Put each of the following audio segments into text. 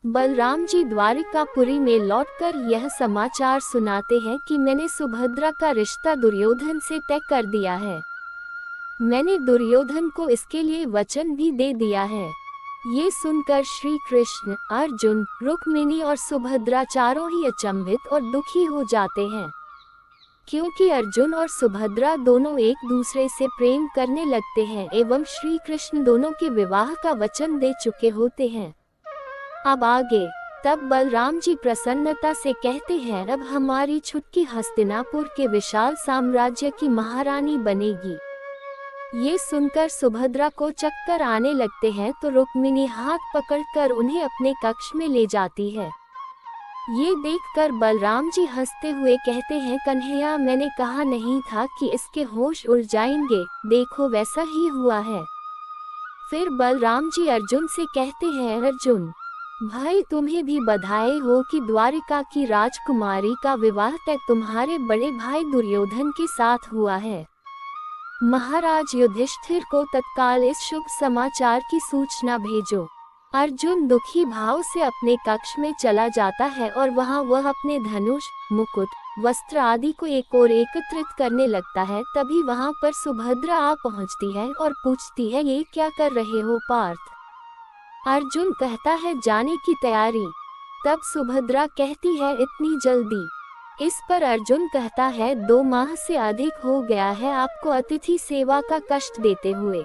बलराम जी द्वारिकापुरी में लौटकर यह समाचार सुनाते हैं कि मैंने सुभद्रा का रिश्ता दुर्योधन से तय कर दिया है। मैंने दुर्योधन को इसके लिए वचन भी दे दिया है। ये सुनकर श्री कृष्ण, अर्जुन, रुक्मिणी और सुभद्रा चारों ही अचंभित और दुखी हो जाते हैं, क्योंकि अर्जुन और सुभद्रा दोनों एक दूसरे से प्रेम करने लगते हैं एवं श्री कृष्ण दोनों के विवाह का वचन दे चुके होते हैं। अब आगे। तब बलराम जी प्रसन्नता से कहते हैं, अब हमारी छुटकी हस्तिनापुर के विशाल साम्राज्य की महारानी बनेगी। ये सुनकर सुभद्रा को चक्कर आने लगते हैं तो रुक्मिणी हाथ पकड़कर उन्हें अपने कक्ष में ले जाती है। ये देखकर बलराम जी हंसते हुए कहते हैं, कन्हैया, मैंने कहा नहीं था कि इसके होश उड़ जाएंगे, देखो वैसा ही हुआ है। फिर बलराम जी अर्जुन से कहते हैं, अर्जुन भाई, तुम्हें भी बधाई हो कि द्वारिका की राजकुमारी का विवाह तय तुम्हारे बड़े भाई दुर्योधन के साथ हुआ है। महाराज युधिष्ठिर को तत्काल इस शुभ समाचार की सूचना भेजो। अर्जुन दुखी भाव से अपने कक्ष में चला जाता है और वहां वह अपने धनुष, मुकुट, वस्त्र आदि को एक और एकत्रित करने लगता है। तभी वहां पर सुभद्रा आ पहुंचती है और पूछती है, ये क्या कर रहे हो पार्थ? अर्जुन कहता है, जाने की तैयारी। तब सुभद्रा कहती है, इतनी जल्दी? इस पर अर्जुन कहता है, 2 माह से अधिक हो गया है आपको अतिथि सेवा का कष्ट देते हुए,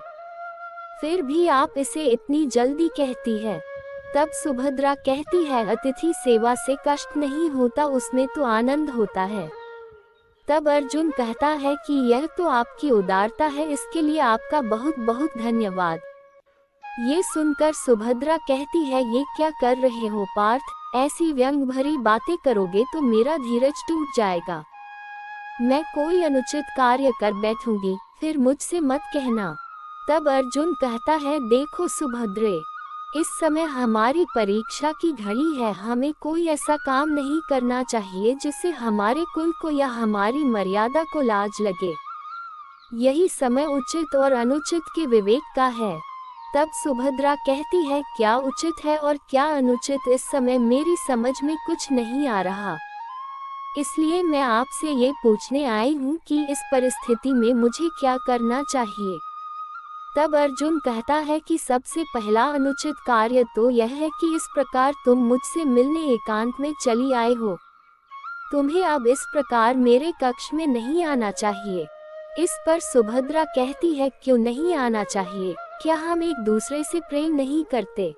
फिर भी आप इसे इतनी जल्दी कहती है। तब सुभद्रा कहती है, अतिथि सेवा से कष्ट नहीं होता, उसमें तो आनंद होता है। तब अर्जुन कहता है कि यह तो आपकी उदारता है, इसके लिए आपका बहुत बहुत धन्यवाद। ये सुनकर सुभद्रा कहती है, ये क्या कर रहे हो पार्थ? ऐसी व्यंग भरी बातें करोगे तो मेरा धीरज टूट जाएगा। मैं कोई अनुचित कार्य कर बैठूंगी, फिर मुझसे मत कहना। तब अर्जुन कहता है, देखो सुभद्रे, इस समय हमारी परीक्षा की घड़ी है, हमें कोई ऐसा काम नहीं करना चाहिए जिससे हमारे कुल को या हमारी मर्यादा को लाज लगे। यही समय उचित और अनुचित के विवेक का है। तब सुभद्रा कहती है, क्या उचित है और क्या अनुचित इस समय मेरी समझ में कुछ नहीं आ रहा, इसलिए मैं आपसे ये पूछने आई हूँ कि इस परिस्थिति में मुझे क्या करना चाहिए। तब अर्जुन कहता है कि सबसे पहला अनुचित कार्य तो यह है कि इस प्रकार तुम मुझसे मिलने एकांत में चली आए हो। तुम्हें अब इस प्रकार मेरे कक्ष में नहीं आना चाहिए। इस पर सुभद्रा कहती है, क्यों नहीं आना चाहिए? क्या हम एक दूसरे से प्रेम नहीं करते?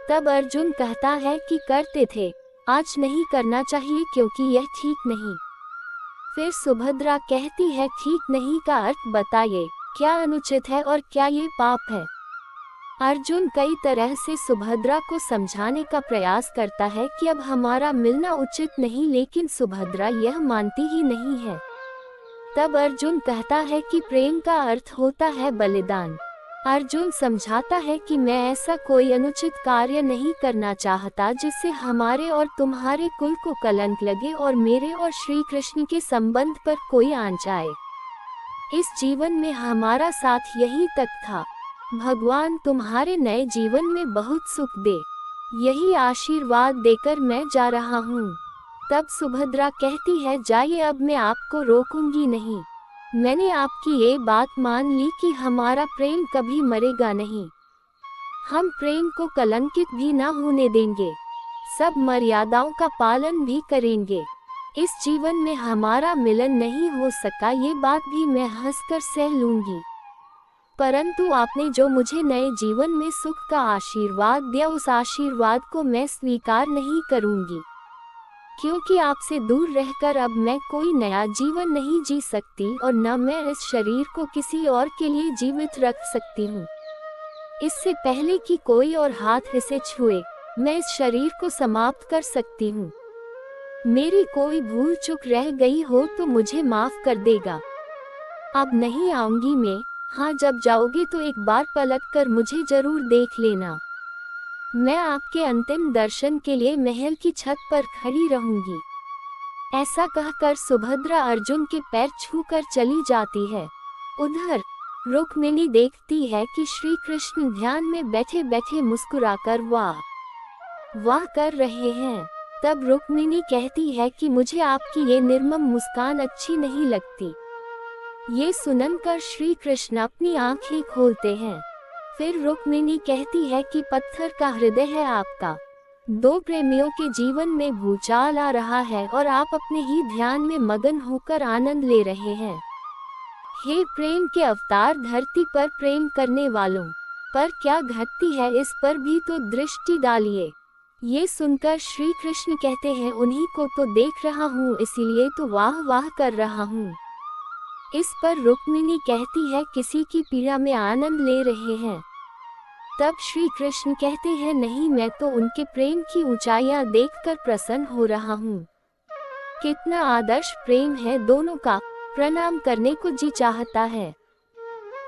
तब अर्जुन कहता है कि करते थे, आज नहीं करना चाहिए क्योंकि यह ठीक नहीं। फिर सुभद्रा कहती है, ठीक नहीं का अर्थ बताइए, क्या अनुचित है और क्या ये पाप है? अर्जुन कई तरह से सुभद्रा को समझाने का प्रयास करता है कि अब हमारा मिलना उचित नहीं, लेकिन सुभद्रा यह मानती ही नहीं है। तब अर्जुन कहता है कि प्रेम का अर्थ होता है बलिदान। अर्जुन समझाता है कि मैं ऐसा कोई अनुचित कार्य नहीं करना चाहता जिससे हमारे और तुम्हारे कुल को कलंक लगे और मेरे और श्री कृष्ण के संबंध पर कोई आंच आए। इस जीवन में हमारा साथ यही तक था। भगवान तुम्हारे नए जीवन में बहुत सुख दे, यही आशीर्वाद देकर मैं जा रहा हूँ। तब सुभद्रा कहती है, जाइए, अब मैं आपको रोकूंगी नहीं। मैंने आपकी ये बात मान ली कि हमारा प्रेम कभी मरेगा नहीं। हम प्रेम को कलंकित भी ना होने देंगे, सब मर्यादाओं का पालन भी करेंगे। इस जीवन में हमारा मिलन नहीं हो सका, ये बात भी मैं हंसकर सह लूंगी, परंतु आपने जो मुझे नए जीवन में सुख का आशीर्वाद दिया, उस आशीर्वाद को मैं स्वीकार नहीं करूंगी, क्योंकि आपसे दूर रहकर अब मैं कोई नया जीवन नहीं जी सकती और न मैं इस शरीर को किसी और के लिए जीवित रख सकती हूँ। इससे पहले कि कोई और हाथ इसे छुए, मैं इस शरीर को समाप्त कर सकती हूँ। मेरी कोई भूल चूक रह गई हो तो मुझे माफ कर देगा। अब नहीं आऊंगी मैं, हाँ जब जाओगे तो एक बार पलट कर मुझे जरूर देख लेना। मैं आपके अंतिम दर्शन के लिए महल की छत पर खड़ी रहूंगी। ऐसा कहकर सुभद्रा अर्जुन के पैर छूकर चली जाती है। उधर रुक्मिणी देखती है कि श्री कृष्ण ध्यान में बैठे बैठे मुस्कुराकर वाह वाह कर रहे हैं। तब रुक्मिणी कहती है कि मुझे आपकी ये निर्मम मुस्कान अच्छी नहीं लगती। ये सुनकर श्री कृष्ण अपनी आंखें खोलते हैं। फिर रुक्मिणी कहती है कि पत्थर का हृदय है आपका। दो प्रेमियों के जीवन में भूचाल आ रहा है और आप अपने ही ध्यान में मगन होकर आनंद ले रहे हैं। हे प्रेम के अवतार, धरती पर प्रेम करने वालों पर क्या घटती है, इस पर भी तो दृष्टि डालिए। ये सुनकर श्री कृष्ण कहते हैं, उन्हीं को तो देख रहा हूँ, इसीलिए तो वाह वाह कर रहा हूँ। इस पर रुक्मिणी कहती है, किसी की पीड़ा में आनंद ले रहे हैं। तब श्री कृष्ण कहते हैं, नहीं, मैं तो उनके प्रेम की ऊंचाइयां देखकर प्रसन्न हो रहा हूँ। कितना आदर्श प्रेम है दोनों का, प्रणाम करने को जी चाहता है।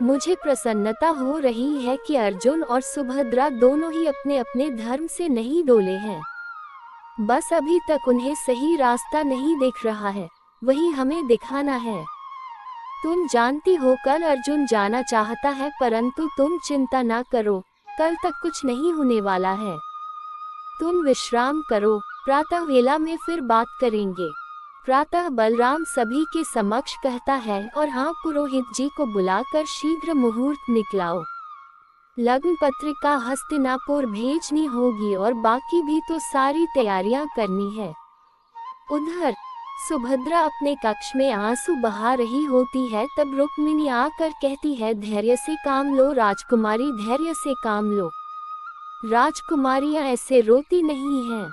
मुझे प्रसन्नता हो रही है कि अर्जुन और सुभद्रा दोनों ही अपने अपने धर्म से नहीं डोले हैं। बस अभी तक उन्हें सही रास्ता नहीं दिख रहा है, वही हमें दिखाना है। तुम जानती हो कल अर्जुन जाना चाहता है, परंतु तुम चिंता ना करो, कल तक कुछ नहीं होने वाला है। तुम विश्राम करो, प्रातः वेला में फिर बात करेंगे। प्रातः बलराम सभी के समक्ष कहता है, और हाँ, पुरोहित जी को बुलाकर शीघ्र मुहूर्त निकलाओ। लग्न पत्रिका हस्तिनापुर भेजनी होगी और बाकी भी तो सारी तैयारियां करनी है। उधर सुभद्रा अपने कक्ष में आंसू बहा रही होती है। तब रुक्मिणी आकर कहती है, धैर्य से काम लो राजकुमारी, धैर्य से काम लो। राजकुमारियां ऐसे रोती नहीं हैं।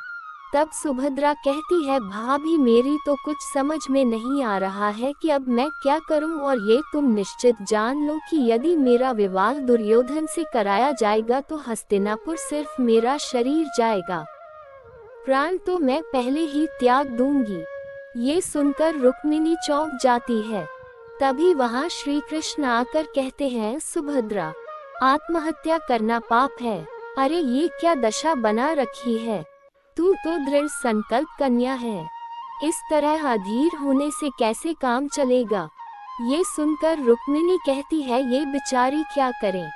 तब सुभद्रा कहती है, भाभी मेरी तो कुछ समझ में नहीं आ रहा है कि अब मैं क्या करूं, और ये तुम निश्चित जान लो कि यदि मेरा विवाह दुर्योधन से कराया जाएगा तो हस्तिनापुर सिर्फ मेरा शरीर जाएगा, प्राण तो मैं पहले ही त्याग दूंगी। ये सुनकर रुक्मिणी चौंक जाती है। तभी वहां श्री कृष्ण आकर कहते हैं, सुभद्रा, आत्महत्या करना पाप है। अरे ये क्या दशा बना रखी है, तू तो दृढ़ संकल्प कन्या है, इस तरह अधीर होने से कैसे काम चलेगा। ये सुनकर रुक्मिणी कहती है, ये बेचारी क्या करें।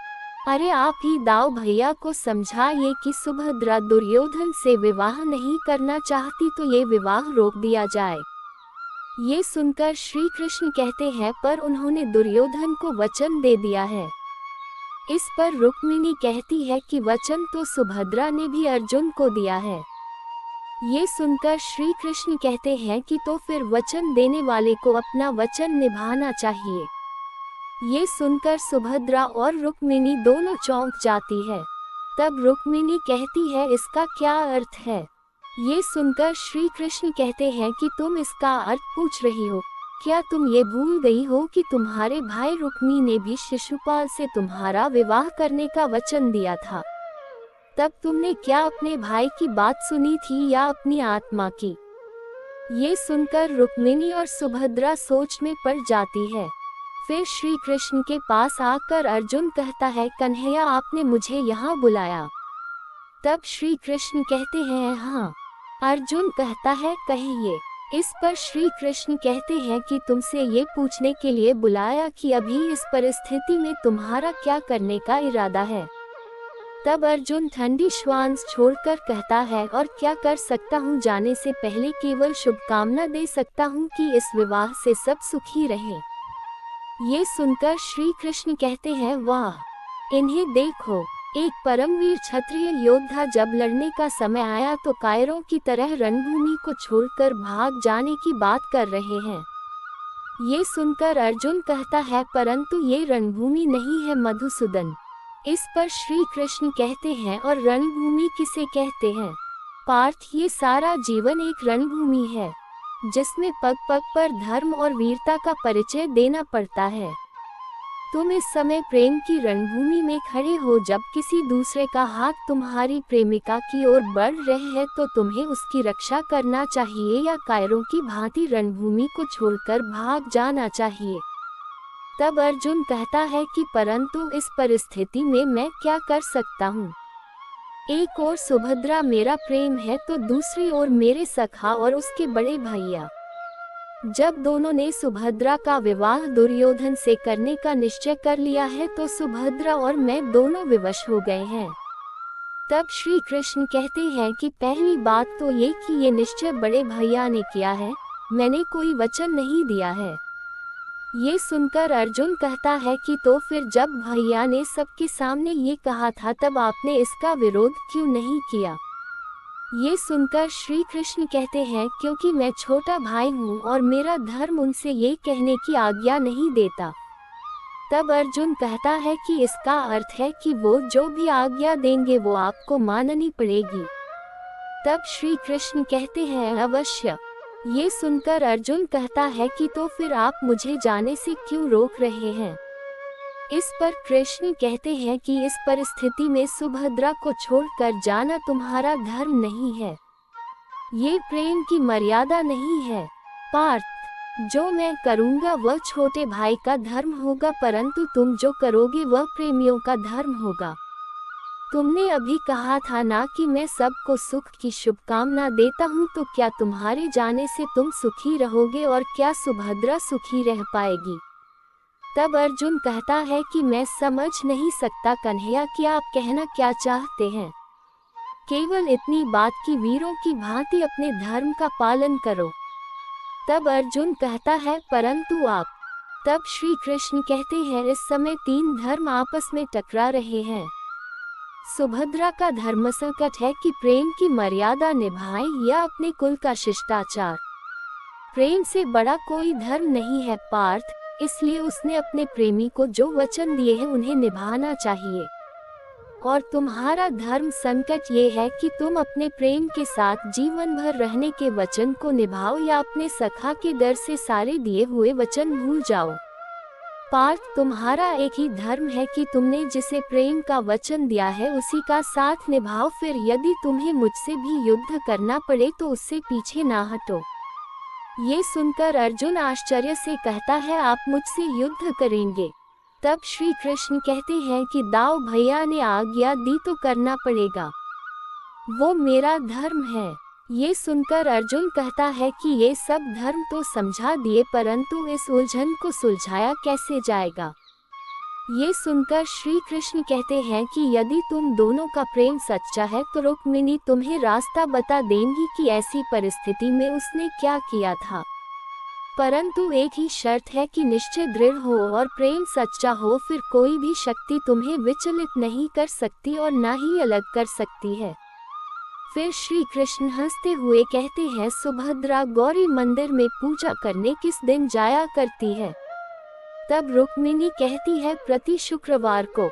अरे आप ही दाऊ भैया को समझाइए कि सुभद्रा दुर्योधन से विवाह नहीं करना चाहती तो ये विवाह रोक दिया जाए। ये सुनकर श्री कृष्ण कहते हैं, पर उन्होंने दुर्योधन को वचन दे दिया है। इस पर रुक्मिणी कहती है कि वचन तो सुभद्रा ने भी अर्जुन को दिया है। ये सुनकर श्री कृष्ण कहते हैं कि तो फिर वचन देने वाले को अपना वचन निभाना चाहिए। ये सुनकर सुभद्रा और रुक्मिणी दोनों चौंक जाती है। तब रुक्मिणी कहती है, इसका क्या अर्थ है। ये सुनकर श्री कृष्ण कहते हैं कि तुम इसका अर्थ पूछ रही हो, क्या तुम ये भूल गई हो कि तुम्हारे भाई रुक्मी ने भी शिशुपाल से तुम्हारा विवाह करने का वचन दिया था। तब तुमने क्या अपने भाई की बात सुनी थी या अपनी आत्मा की। ये सुनकर रुक्मिणी और सुभद्रा सोच में पड़ जाती है। फिर श्री कृष्ण के पास आकर अर्जुन कहता है, कन्हैया आपने मुझे यहाँ बुलाया। तब श्री कृष्ण कहते हैं, हाँ। अर्जुन कहता है, कहिए। इस पर श्री कृष्ण कहते हैं कि तुमसे ये पूछने के लिए बुलाया कि अभी इस परिस्थिति में तुम्हारा क्या करने का इरादा है। तब अर्जुन ठंडी श्वास छोड़कर कहता है, और क्या कर सकता हूँ, जाने से पहले केवल शुभकामना दे सकता हूँ कि इस विवाह से सब सुखी रहें। ये सुनकर श्री कृष्ण कहते हैं, वाह, इन्हें देखो, एक परमवीर क्षत्रिय योद्धा जब लड़ने का समय आया तो कायरों की तरह रणभूमि को छोड़कर भाग जाने की बात कर रहे हैं। ये सुनकर अर्जुन कहता है, परंतु ये रणभूमि नहीं है मधुसूदन। इस पर श्री कृष्ण कहते हैं, और रणभूमि किसे कहते हैं। पार्थ, ये सारा जीवन एक रणभूमि है जिसमें पग पग पर धर्म और वीरता का परिचय देना पड़ता है। तुम इस समय प्रेम की रणभूमि में खड़े हो, जब किसी दूसरे का हाथ तुम्हारी प्रेमिका की ओर बढ़ रहे हैं तो तुम्हें उसकी रक्षा करना चाहिए या कायरों की भांति रणभूमि को छोड़कर भाग जाना चाहिए। तब अर्जुन कहता है कि परंतु इस परिस्थिति में मैं क्या कर सकता हूँ। एक ओर सुभद्रा मेरा प्रेम है तो दूसरी ओर मेरे सखा और उसके बड़े भैया। जब दोनों ने सुभद्रा का विवाह दुर्योधन से करने का निश्चय कर लिया है तो सुभद्रा और मैं दोनों विवश हो गए हैं। तब श्री कृष्ण कहते हैं कि पहली बात तो ये कि ये निश्चय बड़े भैया ने किया है, मैंने कोई वचन नहीं दिया है। ये सुनकर अर्जुन कहता है कि तो फिर जब भैया ने सबके सामने ये कहा था तब आपने इसका विरोध क्यों नहीं किया। ये सुनकर श्री कृष्ण कहते हैं क्योंकि मैं छोटा भाई हूँ और मेरा धर्म उनसे ये कहने की आज्ञा नहीं देता। तब अर्जुन कहता है कि इसका अर्थ है कि वो जो भी आज्ञा देंगे वो आपको माननी पड़ेगी। तब श्री कृष्ण कहते हैं अवश्य। ये सुनकर अर्जुन कहता है कि तो फिर आप मुझे जाने से क्यों रोक रहे हैं। इस पर कृष्ण कहते हैं कि इस परिस्थिति में सुभद्रा को छोड़कर जाना तुम्हारा धर्म नहीं है, ये प्रेम की मर्यादा नहीं है। पार्थ, जो मैं करूँगा वह छोटे भाई का धर्म होगा, परंतु तुम जो करोगे वह प्रेमियों का धर्म होगा। तुमने अभी कहा था ना कि मैं सबको सुख की शुभकामना देता हूँ, तो क्या तुम्हारे जाने से तुम सुखी रहोगे और क्या सुभद्रा सुखी रह पाएगी। तब अर्जुन कहता है कि मैं समझ नहीं सकता कन्हैया कि आप कहना क्या चाहते हैं। केवल इतनी बात कि वीरों की भांति अपने धर्म का पालन करो। तब अर्जुन कहता है परंतु आप। तब श्री कृष्ण कहते हैं इस समय तीन धर्म आपस में टकरा रहे हैं। सुभद्रा का धर्म संकट है कि प्रेम की मर्यादा निभाए या अपने कुल का शिष्टाचार। प्रेम से बड़ा कोई धर्म नहीं है पार्थ, इसलिए उसने अपने प्रेमी को जो वचन दिए हैं उन्हें निभाना चाहिए। और तुम्हारा धर्म संकट ये है कि तुम अपने प्रेम के साथ जीवन भर रहने के वचन को निभाओ या अपने सखा के डर से सारे दिए हुए वचन भूल जाओ। पार्थ, तुम्हारा एक ही धर्म है कि तुमने जिसे प्रेम का वचन दिया है उसी का साथ निभाओ, फिर यदि तुम्हें मुझसे भी युद्ध करना पड़े तो उससे पीछे ना हटो। ये सुनकर अर्जुन आश्चर्य से कहता है आप मुझसे युद्ध करेंगे। तब श्री कृष्ण कहते हैं कि दाऊ भैया ने आज्ञा दी तो करना पड़ेगा, वो मेरा धर्म है। ये सुनकर अर्जुन कहता है कि ये सब धर्म तो समझा दिए, परंतु इस उलझन को सुलझाया कैसे जाएगा। ये सुनकर श्री कृष्ण कहते हैं कि यदि तुम दोनों का प्रेम सच्चा है तो रुक्मिणी तुम्हें रास्ता बता देंगी कि ऐसी परिस्थिति में उसने क्या किया था। परंतु एक ही शर्त है कि निश्चय दृढ़ हो और प्रेम सच्चा हो, फिर कोई भी शक्ति तुम्हें विचलित नहीं कर सकती और न ही अलग कर सकती है। फिर श्री कृष्ण हंसते हुए कहते हैं सुभद्रा गौरी मंदिर में पूजा करने किस दिन जाया करती है। तब रुक्मिणी कहती है प्रति शुक्रवार को।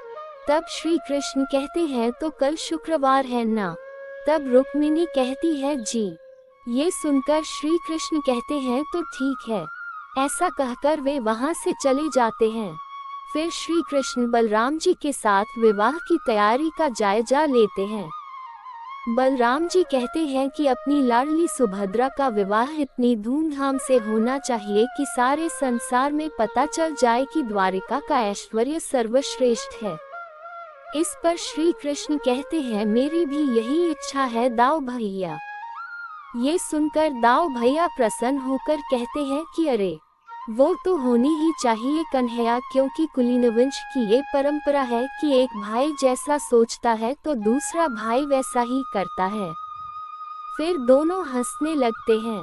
तब श्री कृष्ण कहते हैं तो कल शुक्रवार है ना। तब रुक्मिणी कहती है जी। ये सुनकर श्री कृष्ण कहते हैं तो ठीक है। ऐसा कहकर वे वहां से चले जाते हैं। फिर श्री कृष्ण बलराम जी के साथ विवाह की तैयारी का जायजा लेते हैं। बलराम जी कहते हैं कि अपनी लाडली सुभद्रा का विवाह इतनी धूमधाम से होना चाहिए कि सारे संसार में पता चल जाए कि द्वारिका का ऐश्वर्य सर्वश्रेष्ठ है। इस पर श्री कृष्ण कहते हैं मेरी भी यही इच्छा है दाऊ भैया। ये सुनकर दाऊ भैया प्रसन्न होकर कहते हैं कि अरे वो तो होनी ही चाहिए कन्हैया, क्योंकि कुलीन वंश की ये परंपरा है कि एक भाई जैसा सोचता है तो दूसरा भाई वैसा ही करता है। फिर दोनों हंसने लगते हैं।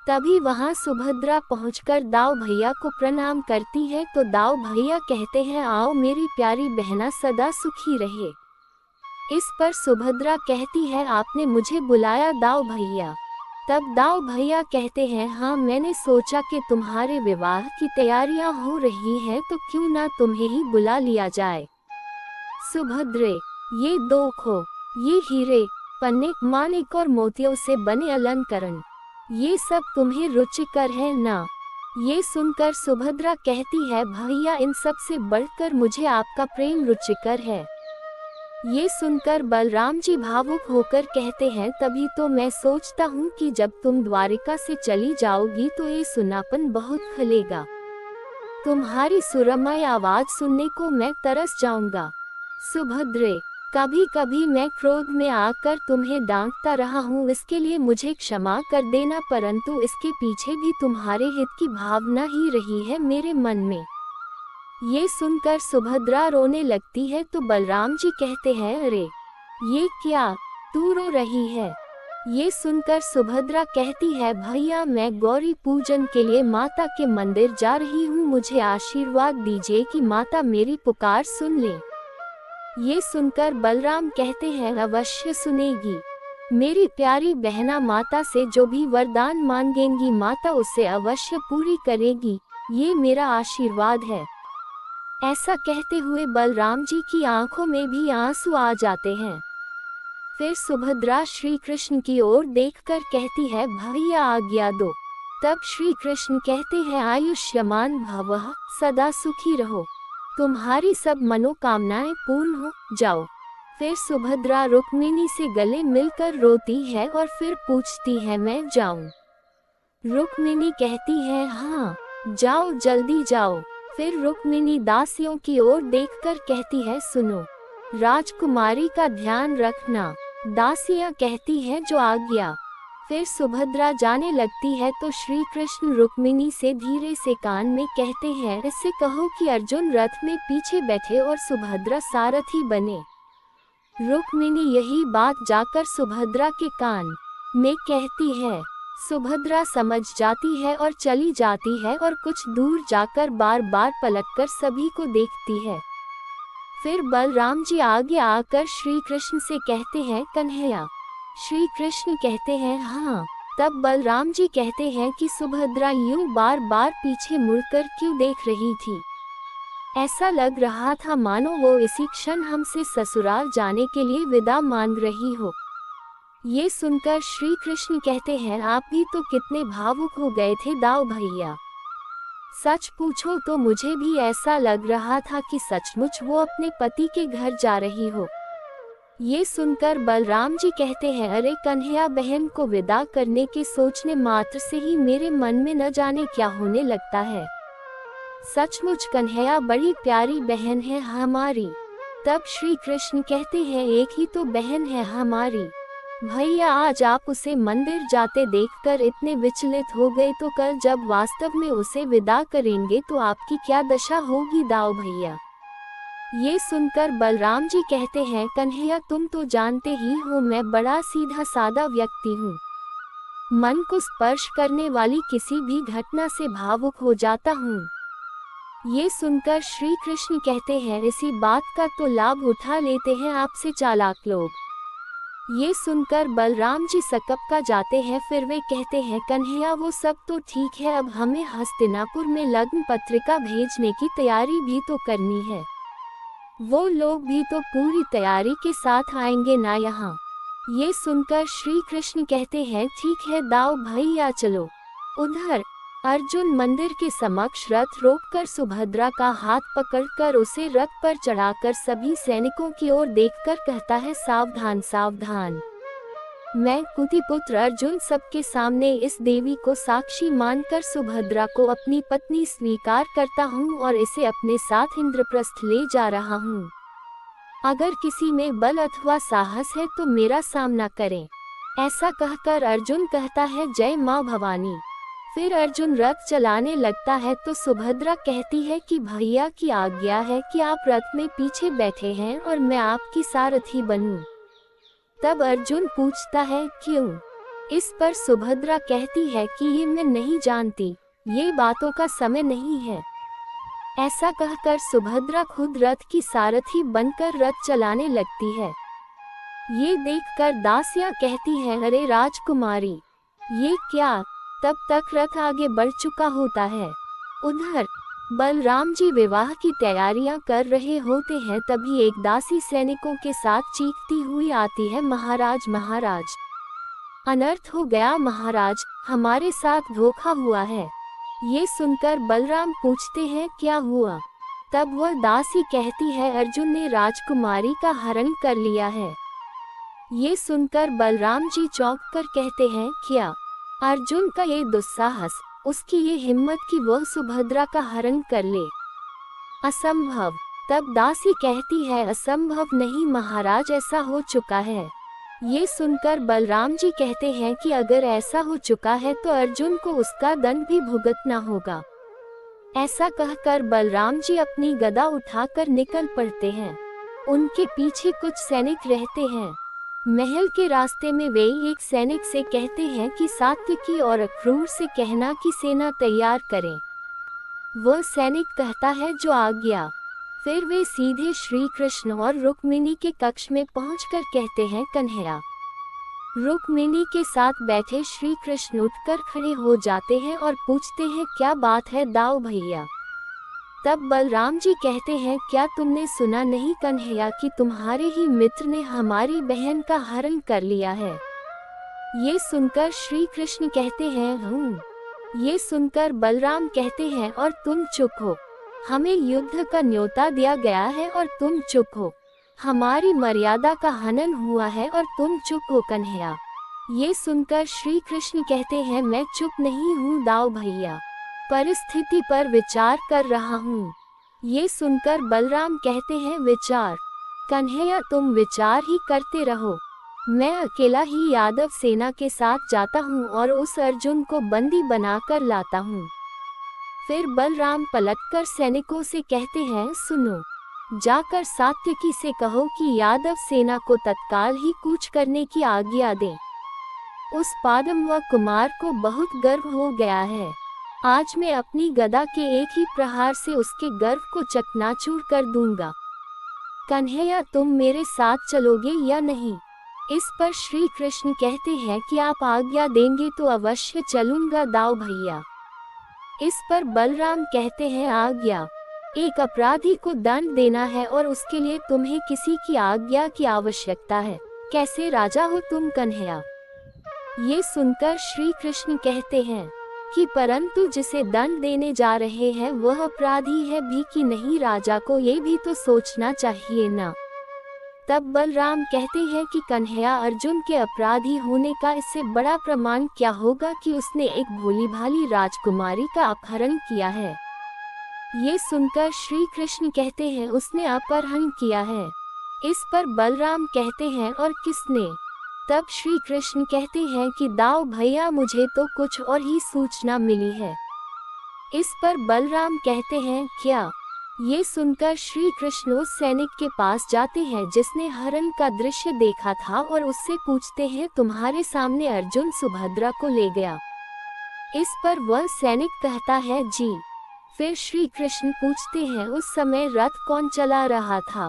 तभी वहां सुभद्रा पहुंचकर दाऊ भैया को प्रणाम करती है तो दाऊ भैया कहते हैं आओ मेरी प्यारी बहना सदा सुखी रहे। इस पर सुभद्रा कहती है आपने मुझे बुलाया दाऊ भैया। तब दाऊ भैया कहते हैं हाँ मैंने सोचा कि तुम्हारे विवाह की तैयारियां हो रही हैं तो क्यों ना तुम्हें ही बुला लिया जाए। सुभद्रे, ये दो खो, ये हीरे पन्ने मानिक और मोतियों से बने अलंकरण, ये सब तुम्हें रुचिकर है ना। ये सुनकर सुभद्रा कहती है भैया इन सब से बढ़कर मुझे आपका प्रेम रुचिकर है। ये सुनकर बलराम जी भावुक होकर कहते हैं तभी तो मैं सोचता हूँ कि जब तुम द्वारिका से चली जाओगी तो ये सुनापन बहुत खलेगा। तुम्हारी सुरमय आवाज सुनने को मैं तरस जाऊंगा। सुभद्रे, कभी कभी मैं क्रोध में आकर तुम्हें डांटता रहा हूँ, इसके लिए मुझे क्षमा कर देना, परंतु इसके पीछे भी तुम्हारे हित की भावना ही रही है मेरे मन में। ये सुनकर सुभद्रा रोने लगती है तो बलराम जी कहते हैं अरे ये क्या, तू रो रही है? ये सुनकर सुभद्रा कहती है, भैया मैं गौरी पूजन के लिए माता के मंदिर जा रही हूँ, मुझे आशीर्वाद दीजिए कि माता मेरी पुकार सुन ले। ये सुनकर बलराम कहते हैं, अवश्य सुनेगी। मेरी प्यारी बहना माता से जो भी वरदान मांगेंगी माता उसे अवश्य पूरी करेगी, ये मेरा आशीर्वाद है। ऐसा कहते हुए बलराम जी की आंखों में भी आंसू आ जाते हैं। फिर सुभद्रा श्री कृष्ण की ओर देखकर कहती है, भैया आज्ञा दो। तब श्री कृष्ण कहते हैं, आयुष्मान भवः, सदा सुखी रहो, तुम्हारी सब मनोकामनाएं पूर्ण हो जाओ। फिर सुभद्रा रुक्मिणी से गले मिलकर रोती है और फिर पूछती है, मैं जाऊं? रुक्मिणी कहती है, हाँ जाओ, जल्दी जाओ। फिर रुक्मिणी दासियों की ओर देखकर कहती है, सुनो, राजकुमारी का ध्यान रखना। दासियां कहती हैं, जो आज्ञा। फिर सुभद्रा जाने लगती है तो श्री कृष्ण रुक्मिणी से धीरे से कान में कहते हैं, इससे कहो कि अर्जुन रथ में पीछे बैठे और सुभद्रा सारथी बने। रुक्मिणी यही बात जाकर सुभद्रा के कान में कहती है। सुभद्रा समझ जाती है और चली जाती है और कुछ दूर जाकर बार बार पलटकर सभी को देखती है। फिर बलराम जी आगे आकर श्री कृष्ण से कहते हैं, कन्हैया। श्री कृष्ण कहते हैं, हाँ। तब बलराम जी कहते हैं कि सुभद्रा यूं बार बार पीछे मुड़कर क्यों देख रही थी? ऐसा लग रहा था मानो वो इसी क्षण हमसे ससुराल जाने के लिए विदा मांग रही हो। ये सुनकर श्री कृष्ण कहते हैं, आप भी तो कितने भावुक हो गए थे दाऊ भैया। सच पूछो तो मुझे भी ऐसा लग रहा था कि सचमुच वो अपने पति के घर जा रही हो। ये सुनकर बलराम जी कहते हैं, अरे कन्हैया, बहन को विदा करने के सोचने मात्र से ही मेरे मन में न जाने क्या होने लगता है। सचमुच कन्हैया बड़ी प्यारी बहन है हमारी। तब श्री कृष्ण कहते हैं, एक ही तो बहन है हमारी। भैया आज आप उसे मंदिर जाते देखकर इतने विचलित हो गए तो कल जब वास्तव में उसे विदा करेंगे तो आपकी क्या दशा होगी दाऊ भैया। ये सुनकर बलराम जी कहते हैं, कन्हैया तुम तो जानते ही हो मैं बड़ा सीधा सादा व्यक्ति हूँ। मन को स्पर्श करने वाली किसी भी घटना से भावुक हो जाता हूँ। ये सुनकर श्री कृष्ण कहते हैं, इसी बात का तो लाभ उठा लेते हैं आपसे चालाक लोग। ये सुनकर बलराम जी सकपका जाते हैं। फिर वे कहते हैं, कन्हैया वो सब तो ठीक है, अब हमें हस्तिनापुर में लग्न पत्रिका भेजने की तैयारी भी तो करनी है। वो लोग भी तो पूरी तैयारी के साथ आएंगे ना यहाँ। ये सुनकर श्री कृष्ण कहते हैं, ठीक है दाऊ भैया चलो। उधर अर्जुन मंदिर के समक्ष रथ रोककर सुभद्रा का हाथ पकड़कर उसे रथ पर चढ़ाकर सभी सैनिकों की ओर देखकर कहता है, सावधान सावधान। मैं कुंतीपुत्र अर्जुन सबके सामने इस देवी को साक्षी मानकर सुभद्रा को अपनी पत्नी स्वीकार करता हूँ और इसे अपने साथ इंद्रप्रस्थ ले जा रहा हूँ। अगर किसी में बल अथवा साहस है तो मेरा सामना करें। ऐसा कहकर अर्जुन कहता है, जय माँ भवानी। फिर अर्जुन रथ चलाने लगता है तो सुभद्रा कहती है कि भैया की आज्ञा है कि आप रथ में पीछे बैठे हैं और मैं आपकी सारथी बनूं। तब अर्जुन पूछता है, क्यों? इस पर सुभद्रा कहती है कि ये मैं नहीं जानती, ये बातों का समय नहीं है। ऐसा कहकर सुभद्रा खुद रथ की सारथी बनकर रथ चलाने लगती है। ये देखकर दासियां कहती हैं, अरे राजकुमारी ये क्या? तब तक रथ आगे बढ़ चुका होता है। उधर बलराम जी विवाह की तैयारियां कर रहे होते हैं। तभी एक दासी सैनिकों के साथ चीखती हुई आती है, महाराज महाराज, अनर्थ हो गया महाराज, हमारे साथ धोखा हुआ है। ये सुनकर बलराम पूछते हैं, क्या हुआ? तब वह दासी कहती है, अर्जुन ने राजकुमारी का हरण कर लिया है। ये सुनकर बलराम जी चौंक कर कहते हैं, क्या? अर्जुन का ये दुस्साहस, उसकी ये हिम्मत कि वह सुभद्रा का हरण कर ले? असंभव। तब दासी कहती है, असंभव नहीं महाराज, ऐसा हो चुका है। ये सुनकर बलराम जी कहते हैं कि अगर ऐसा हो चुका है तो अर्जुन को उसका दंड भी भुगतना होगा। ऐसा कहकर बलराम जी अपनी गदा उठाकर निकल पड़ते हैं। उनके पीछे कुछ सैनिक रहते हैं। महल के रास्ते में वे एक सैनिक से कहते हैं कि सात्यकी और अक्रूर से कहना कि सेना तैयार करें। वह सैनिक कहता है जो आज्ञा। फिर वे सीधे श्री कृष्ण और रुक्मिणी के कक्ष में पहुंचकर कहते हैं कन्हैया। रुक्मिणी के साथ बैठे श्री कृष्ण उठकर खड़े हो जाते हैं और पूछते हैं क्या बात है दाऊ भैया। तब बलराम जी कहते हैं क्या तुमने सुना नहीं कन्हैया कि तुम्हारे ही मित्र ने हमारी बहन का हरण कर लिया है। ये सुनकर श्री कृष्ण कहते हैं ये सुनकर बलराम कहते हैं और तुम चुप हो। हमें युद्ध का न्योता दिया गया है और तुम चुप हो। हमारी मर्यादा का हनन हुआ है और तुम चुप हो कन्हैया। ये सुनकर श्री कृष्ण कहते हैं मैं चुप नहीं हूँ दाऊ भैया, परिस्थिति पर विचार कर रहा हूँ। ये सुनकर बलराम कहते हैं विचार? कन्हैया तुम विचार ही करते रहो। मैं अकेला ही यादव सेना के साथ जाता हूँ और उस अर्जुन को बंदी बनाकर लाता हूँ। फिर बलराम पलटकर सैनिकों से कहते हैं सुनो, जाकर सात्यकी से कहो कि यादव सेना को तत्काल ही कूच करने की आज्ञा दे। उस पादम व कुमार को बहुत गर्व हो गया है। आज मैं अपनी गदा के एक ही प्रहार से उसके गर्व को चकनाचूर कर दूंगा। कन्हैया तुम मेरे साथ चलोगे या नहीं? इस पर श्री कृष्ण कहते हैं कि आप आज्ञा देंगे तो अवश्य चलूंगा दाऊ भैया। इस पर बलराम कहते हैं आज्ञा। एक अपराधी को दंड देना है और उसके लिए तुम्हें किसी की आज्ञा की आवश्यकता है। कैसे राजा हो तुम कन्हैया? ये सुनकर श्री कृष्ण कहते हैं कि परंतु जिसे दंड देने जा रहे हैं वह अपराधी है भी कि नहीं, राजा को ये भी तो सोचना चाहिए ना। तब बलराम कहते हैं कि कन्हैया अर्जुन के अपराधी होने का इससे बड़ा प्रमाण क्या होगा कि उसने एक भोली भाली राजकुमारी का अपहरण किया है। ये सुनकर श्री कृष्ण कहते हैं उसने अपहरण किया है। इस पर बलराम कहते हैं और किसने? तब श्री कृष्ण कहते हैं कि दाऊ भैया मुझे तो कुछ और ही सूचना मिली है। इस पर बलराम कहते हैं क्या? ये सुनकर श्री कृष्ण उस सैनिक के पास जाते हैं जिसने हरण का दृश्य देखा था और उससे पूछते हैं तुम्हारे सामने अर्जुन सुभद्रा को ले गया? इस पर वह सैनिक कहता है जी। फिर श्री कृष्ण पूछते हैं उस समय रथ कौन चला रहा था?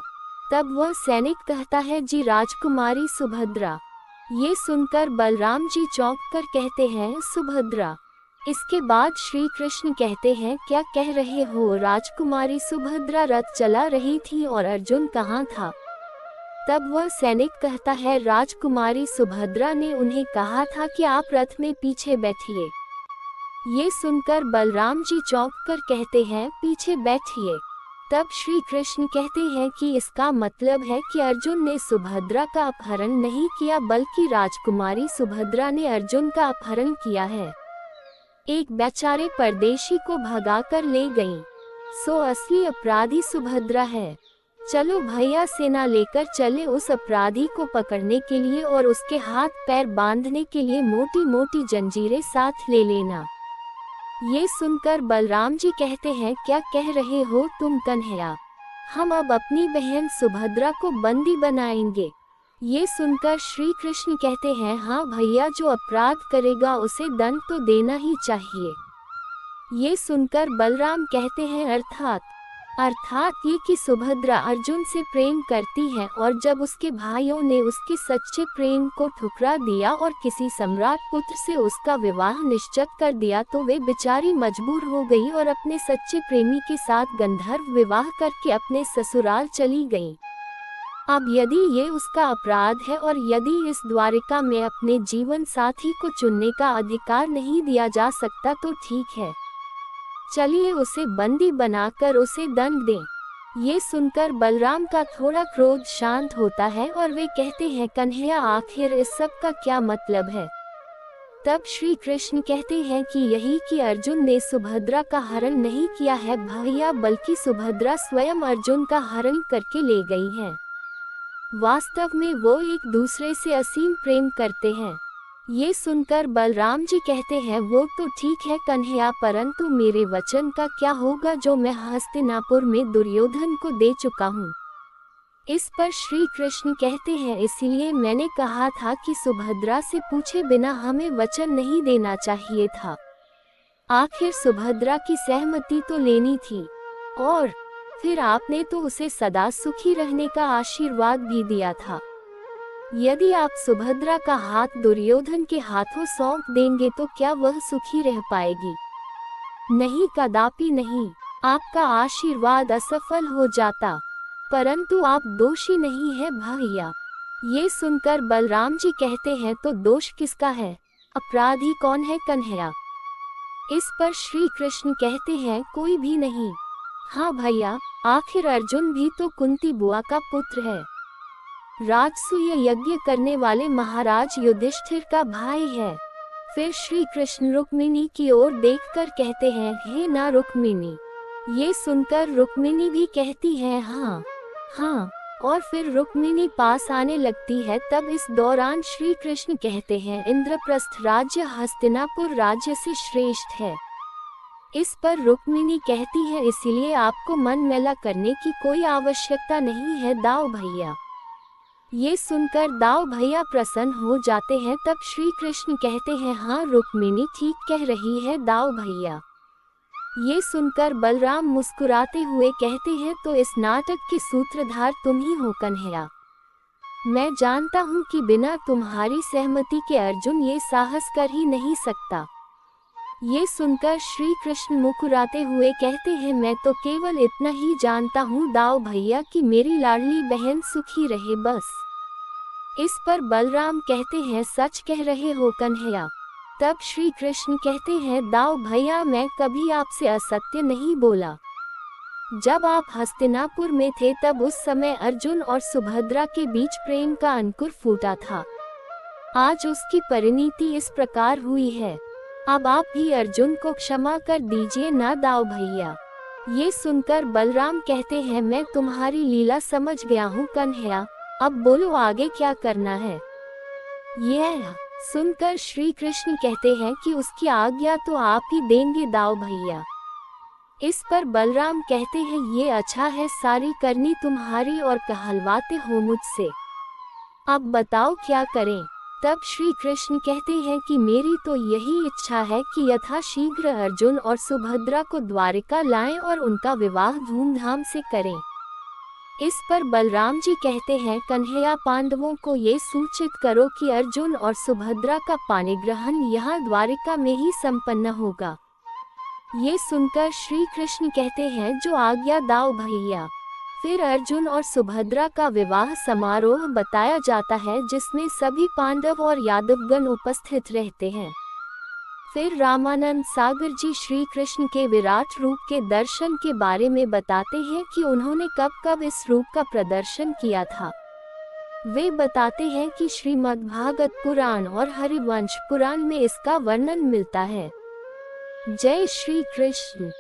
तब वह सैनिक कहता है जी राजकुमारी सुभद्रा। ये सुनकर बलराम जी चौंक कर कहते हैं सुभद्रा। इसके बाद श्री कृष्ण कहते हैं क्या कह रहे हो? राजकुमारी सुभद्रा रथ चला रही थी और अर्जुन कहाँ था? तब वह सैनिक कहता है राजकुमारी सुभद्रा ने उन्हें कहा था कि आप रथ में पीछे बैठिए। ये सुनकर बलराम जी चौंक कर कहते हैं पीछे बैठिए। तब श्री कृष्ण कहते हैं कि इसका मतलब है कि अर्जुन ने सुभद्रा का अपहरण नहीं किया बल्कि राजकुमारी सुभद्रा ने अर्जुन का अपहरण किया है। एक बेचारे परदेशी को भगाकर ले गई, सो असली अपराधी सुभद्रा है। चलो भैया सेना लेकर चले उस अपराधी को पकड़ने के लिए और उसके हाथ पैर बांधने के लिए मोटी मोटी जंजीरें साथ ले लेना। ये सुनकर बलराम जी कहते हैं क्या कह रहे हो तुम कन्हैया? हम अब अपनी बहन सुभद्रा को बंदी बनाएंगे। ये सुनकर श्री कृष्ण कहते हैं हाँ भैया, जो अपराध करेगा उसे दंड तो देना ही चाहिए। ये सुनकर बलराम कहते हैं अर्थात ये कि सुभद्रा अर्जुन से प्रेम करती है और जब उसके भाइयों ने उसके सच्चे प्रेम को ठुकरा दिया और किसी सम्राट पुत्र से उसका विवाह निश्चित कर दिया तो वे बेचारी मजबूर हो गई और अपने सच्चे प्रेमी के साथ गंधर्व विवाह करके अपने ससुराल चली गई। अब यदि ये उसका अपराध है और यदि इस द्वारिका में अपने जीवन साथी को चुनने का अधिकार नहीं दिया जा सकता तो ठीक है, चलिए उसे बंदी बनाकर उसे दंड दें। ये सुनकर बलराम का थोड़ा क्रोध शांत होता है और वे कहते हैं कन्हैया आखिर इस सब का क्या मतलब है? तब श्री कृष्ण कहते हैं कि यही कि अर्जुन ने सुभद्रा का हरण नहीं किया है भैया, बल्कि सुभद्रा स्वयं अर्जुन का हरण करके ले गई है। वास्तव में वो एक दूसरे से असीम प्रेम करते हैं। ये सुनकर बलराम जी कहते हैं वो तो ठीक है कन्हैया, परंतु मेरे वचन का क्या होगा जो मैं हस्तिनापुर में दुर्योधन को दे चुका हूँ। इस पर श्री कृष्ण कहते हैं, इसीलिए मैंने कहा था कि सुभद्रा से पूछे बिना हमें वचन नहीं देना चाहिए था। आखिर सुभद्रा की सहमति तो लेनी थी, और फिर आपने तो उसे सदा सुखी रहने का आशीर्वाद भी दिया था। यदि आप सुभद्रा का हाथ दुर्योधन के हाथों सौंप देंगे तो क्या वह सुखी रह पाएगी? नहीं, कदापि नहीं। आपका आशीर्वाद असफल हो जाता। परंतु आप दोषी नहीं है भैया। ये सुनकर बलराम जी कहते हैं, तो दोष किसका है? अपराधी कौन है कन्हैया? इस पर श्री कृष्ण कहते हैं, कोई भी नहीं। हाँ भैया, आखिर अर्जुन भी तो कुंती बुआ का पुत्र है, राजसूय यज्ञ करने वाले महाराज युधिष्ठिर का भाई है। फिर श्री कृष्ण रुक्मिणी की ओर देखकर कहते हैं, हे ना रुक्मिणी। ये सुनकर रुक्मिणी भी कहती है, हाँ हाँ, और फिर रुक्मिणी पास आने लगती है। तब इस दौरान श्री कृष्ण कहते हैं, इंद्रप्रस्थ राज्य हस्तिनापुर राज्य से श्रेष्ठ है। इस पर रुक्मिणी कहती है, इसलिए आपको मन मैला करने की कोई आवश्यकता नहीं है दाऊ भैया। ये सुनकर दाऊ भैया प्रसन्न हो जाते हैं। तब श्री कृष्ण कहते हैं, हाँ रुक्मिणी ठीक कह रही है दाऊ भैया। ये सुनकर बलराम मुस्कुराते हुए कहते हैं, तो इस नाटक के सूत्रधार तुम ही हो कन्हैया। मैं जानता हूँ कि बिना तुम्हारी सहमति के अर्जुन ये साहस कर ही नहीं सकता। ये सुनकर श्री कृष्ण मुस्कुराते हुए कहते हैं, मैं तो केवल इतना ही जानता हूँ दाऊ भैया कि मेरी लाडली बहन सुखी रहे बस। इस पर बलराम कहते हैं, सच कह रहे हो कन्हैया। तब श्री कृष्ण कहते हैं, दाऊ भैया मैं कभी आपसे असत्य नहीं बोला। जब आप हस्तिनापुर में थे तब उस समय अर्जुन और सुभद्रा के बीच प्रेम का अंकुर फूटा था। आज उसकी परिणति इस प्रकार हुई है। अब आप भी अर्जुन को क्षमा कर दीजिए ना दाऊ भैया। ये सुनकर बलराम कहते हैं, मैं तुम्हारी लीला समझ गया हूँ कन्हैया, अब बोलो आगे क्या करना है। यह सुनकर श्री कृष्ण कहते हैं कि उसकी आज्ञा तो आप ही देंगे दाऊ भैया। इस पर बलराम कहते हैं, ये अच्छा है, सारी करनी तुम्हारी और कहलवाते हो मुझसे। अब बताओ क्या करें। तब श्री कृष्ण कहते हैं कि मेरी तो यही इच्छा है कि यथाशीघ्र अर्जुन और सुभद्रा को द्वारिका लाएं और उनका विवाह धूमधाम से करें। इस पर बलराम जी कहते हैं, कन्हैया पांडवों को ये सूचित करो कि अर्जुन और सुभद्रा का पाणिग्रहण यहाँ द्वारिका में ही संपन्न होगा। ये सुनकर श्री कृष्ण कहते हैं, जो आज्ञा दाऊ भैया। फिर अर्जुन और सुभद्रा का विवाह समारोह बताया जाता है, जिसमें सभी पांडव और यादवगण उपस्थित रहते हैं। फिर रामानंद सागर जी श्री कृष्ण के विराट रूप के दर्शन के बारे में बताते हैं कि उन्होंने कब कब इस रूप का प्रदर्शन किया था। वे बताते हैं कि श्रीमद्भागवत पुराण और हरिवंश पुराण में इसका वर्णन मिलता है। जय श्री कृष्ण।